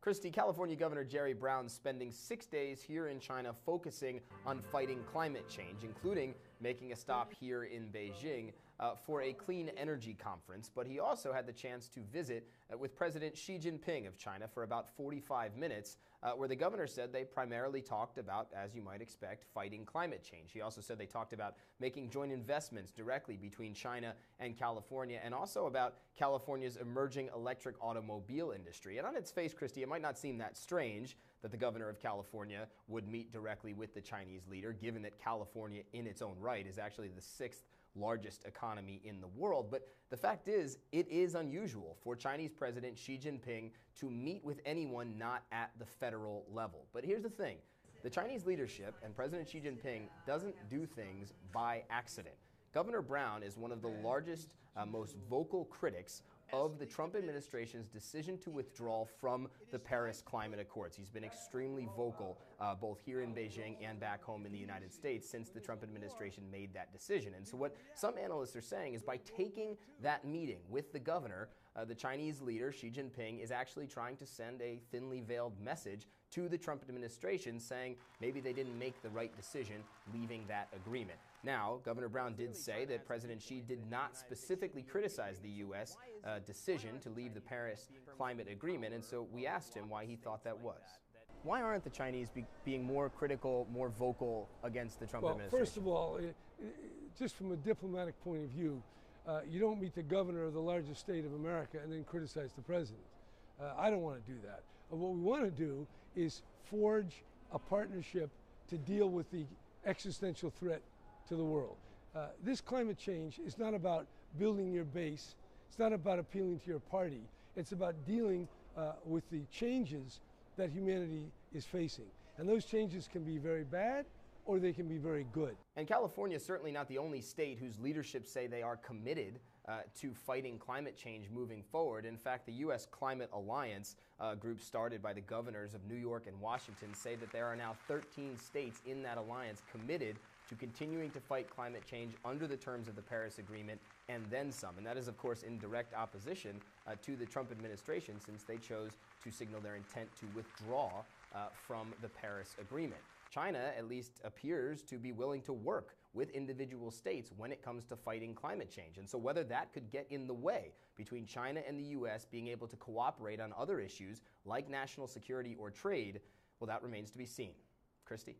Christy, California Governor Jerry Brown spending 6 days here in China focusing on fighting climate change, including making a stop here in Beijing for a clean energy conference. But he also had the chance to visit with President Xi Jinping of China for about 45 minutes, where the governor said they primarily talked about, as you might expect, fighting climate change. He also said they talked about making joint investments directly between China and California, and also about California's emerging electric automobile industry. And on its face, Christy, it might not seem that strange that the governor of California would meet directly with the Chinese leader, given that California in its own right is actually the sixth largest economy in the world. But the fact is, it is unusual for Chinese President Xi Jinping to meet with anyone not at the federal level. But here's the thing. The Chinese leadership and President Xi Jinping doesn't do things by accident. Governor Brown is one of the largest, most vocal critics of the Trump administration's decision to withdraw from the Paris Climate Accords. He's been extremely vocal both here in Beijing and back home in the United States since the Trump administration made that decision. And so what some analysts are saying is by taking that meeting with the governor, the Chinese leader, Xi Jinping, is actually trying to send a thinly veiled message to the Trump administration saying maybe they didn't make the right decision leaving that agreement. Now, Governor Brown did say that President Xi did not specifically criticize the U.S. Decision to leave the Paris Climate Agreement, and so we asked him why he thought that was. Why aren't the Chinese being more critical, more vocal against the Trump administration? First of all, just from a diplomatic point of view, you don't meet the governor of the largest state of America and then criticize the president. I don't want to do that. What we want to do is forge a partnership to deal with the existential threat to the world. This climate change is not about building your base. It's not about appealing to your party. It's about dealing with the changes that humanity is facing. And those changes can be very bad or they can be very good. And California is certainly not the only state whose leadership say they are committed to fighting climate change moving forward. In fact, the U.S. Climate Alliance, group started by the governors of New York and Washington, say that there are now 13 states in that alliance committed to continuing to fight climate change under the terms of the Paris Agreement and then some. And that is, of course, in direct opposition to the Trump administration, since they chose to signal their intent to withdraw from the Paris Agreement. China at least appears to be willing to work with individual states when it comes to fighting climate change. And so whether that could get in the way between China and the U.S. being able to cooperate on other issues like national security or trade, well, that remains to be seen. Christy?